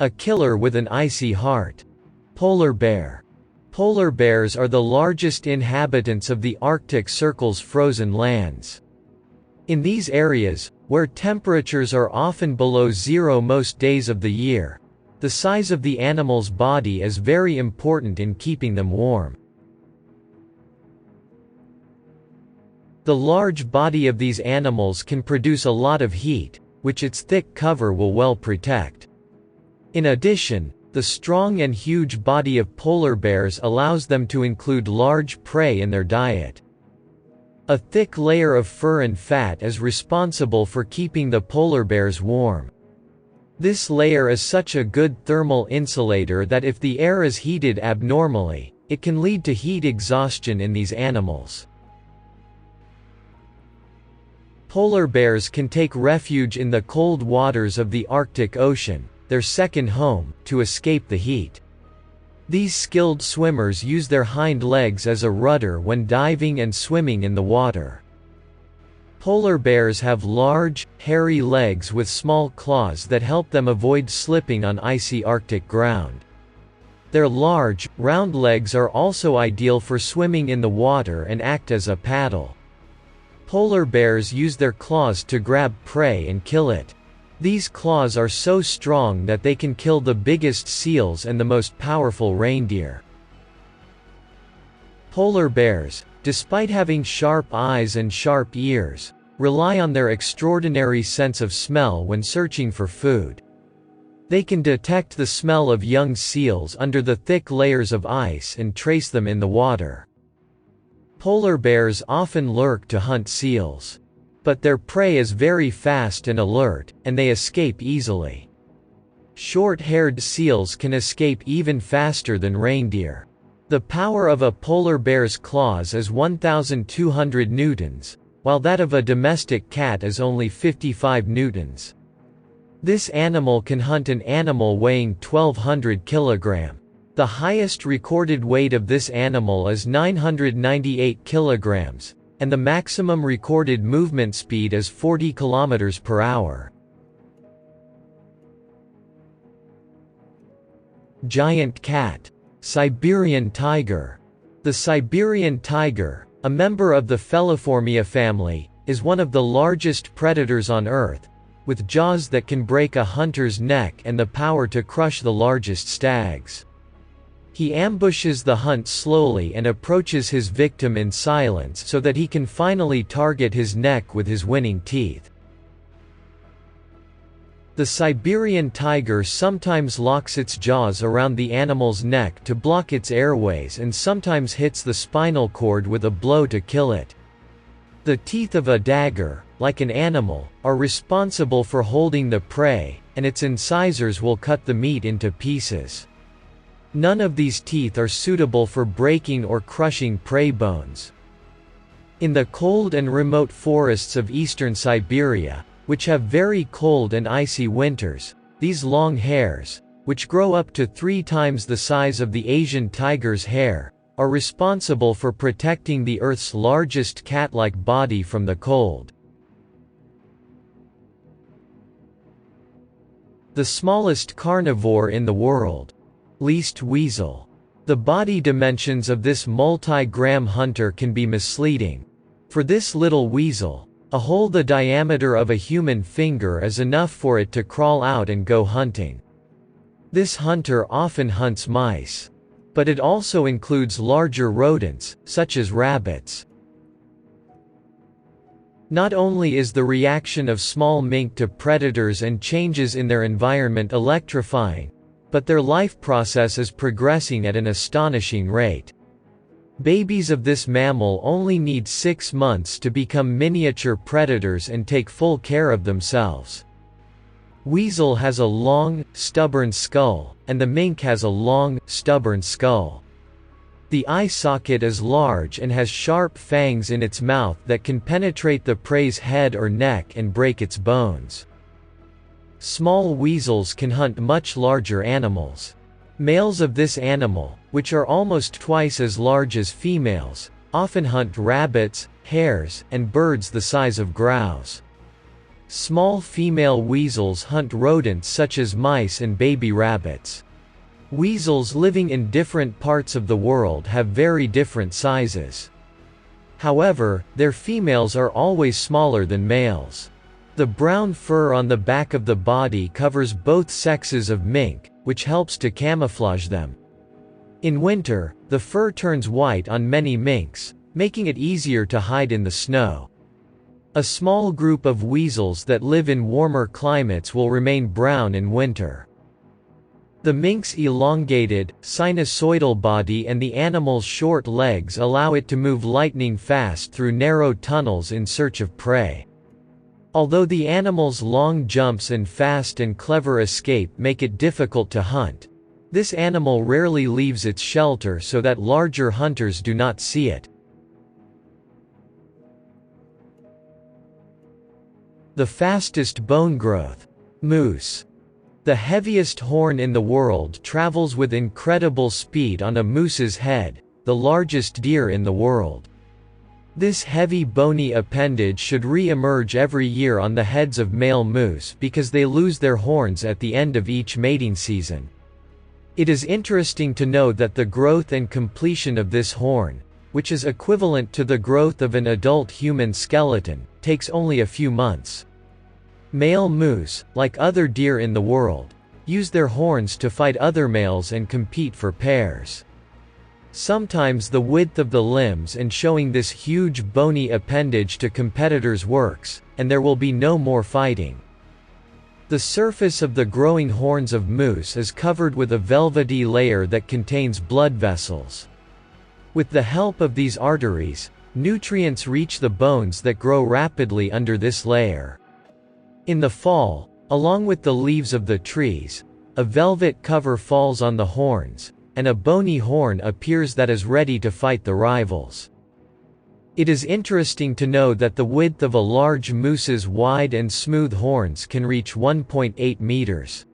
A killer with an icy heart. Polar bear. Polar bears are the largest inhabitants of the Arctic Circle's frozen lands. In these areas, where temperatures are often below zero most days of the year, the size of the animal's body is very important in keeping them warm. The large body of these animals can produce a lot of heat, which its thick cover will well protect. In addition, the strong and huge body of polar bears allows them to include large prey in their diet. A thick layer of fur and fat is responsible for keeping the polar bears warm. This layer is such a good thermal insulator that if the air is heated abnormally, it can lead to heat exhaustion in these animals. Polar bears can take refuge in the cold waters of the Arctic Ocean, their second home, to escape the heat. These skilled swimmers use their hind legs as a rudder when diving and swimming in the water. Polar bears have large, hairy legs with small claws that help them avoid slipping on icy Arctic ground. Their large, round legs are also ideal for swimming in the water and act as a paddle. Polar bears use their claws to grab prey and kill it. These claws are so strong that they can kill the biggest seals and the most powerful reindeer. Polar bears, despite having sharp eyes and sharp ears, rely on their extraordinary sense of smell when searching for food. They can detect the smell of young seals under the thick layers of ice and trace them in the water. Polar bears often lurk to hunt seals. But their prey is very fast and alert, and they escape easily. Short-haired seals can escape even faster than reindeer. The power of a polar bear's claws is 1,200 newtons, while that of a domestic cat is only 55 newtons. This animal can hunt an animal weighing 1,200 kilograms. The highest recorded weight of this animal is 998 kilograms, and the maximum recorded movement speed is 40 kilometers per hour. Giant cat. Siberian tiger. The Siberian tiger, a member of the Feliformia family, is one of the largest predators on Earth, with jaws that can break a hunter's neck and the power to crush the largest stags. He ambushes the hunt slowly and approaches his victim in silence so that he can finally target his neck with his winning teeth. The Siberian tiger sometimes locks its jaws around the animal's neck to block its airways and sometimes hits the spinal cord with a blow to kill it. The teeth of a dagger, like an animal, are responsible for holding the prey, and its incisors will cut the meat into pieces. None of these teeth are suitable for breaking or crushing prey bones. In the cold and remote forests of eastern Siberia, which have very cold and icy winters, these long hairs, which grow up to 3 times the size of the Asian tiger's hair, are responsible for protecting the Earth's largest cat-like body from the cold. The smallest carnivore in the world. Least weasel. The body dimensions of this multi-gram hunter can be misleading. For this little weasel, a hole the diameter of a human finger is enough for it to crawl out and go hunting. This hunter often hunts mice. But it also includes larger rodents, such as rabbits. Not only is the reaction of small mink to predators and changes in their environment electrifying, but their life process is progressing at an astonishing rate. Babies of this mammal only need 6 months to become miniature predators and take full care of themselves. Weasel has a long, stubborn skull, and the mink has a long, stubborn skull. The eye socket is large and has sharp fangs in its mouth that can penetrate the prey's head or neck and break its bones. Small weasels can hunt much larger animals. Males of this animal, which are almost twice as large as females, often hunt rabbits, hares, and birds the size of grouse. Small female weasels hunt rodents such as mice and baby rabbits. Weasels living in different parts of the world have very different sizes. However, their females are always smaller than males. The brown fur on the back of the body covers both sexes of mink, which helps to camouflage them. In winter, the fur turns white on many minks, making it easier to hide in the snow. A small group of weasels that live in warmer climates will remain brown in winter. The mink's elongated, sinusoidal body and the animal's short legs allow it to move lightning fast through narrow tunnels in search of prey. Although the animal's long jumps and fast and clever escape make it difficult to hunt, this animal rarely leaves its shelter so that larger hunters do not see it. The fastest bone growth. Moose. The heaviest horn in the world travels with incredible speed on a moose's head, the largest deer in the world. This heavy bony appendage should re-emerge every year on the heads of male moose because they lose their horns at the end of each mating season. It is interesting to note that the growth and completion of this horn, which is equivalent to the growth of an adult human skeleton, takes only a few months. Male moose, like other deer in the world, use their horns to fight other males and compete for pairs. Sometimes the width of the limbs and showing this huge bony appendage to competitors works, and there will be no more fighting. The surface of the growing horns of moose is covered with a velvety layer that contains blood vessels. With the help of these arteries, nutrients reach the bones that grow rapidly under this layer. In the fall, along with the leaves of the trees, a velvet cover falls on the horns, and a bony horn appears that is ready to fight the rivals. It is interesting to know that the width of a large moose's wide and smooth horns can reach 1.8 meters.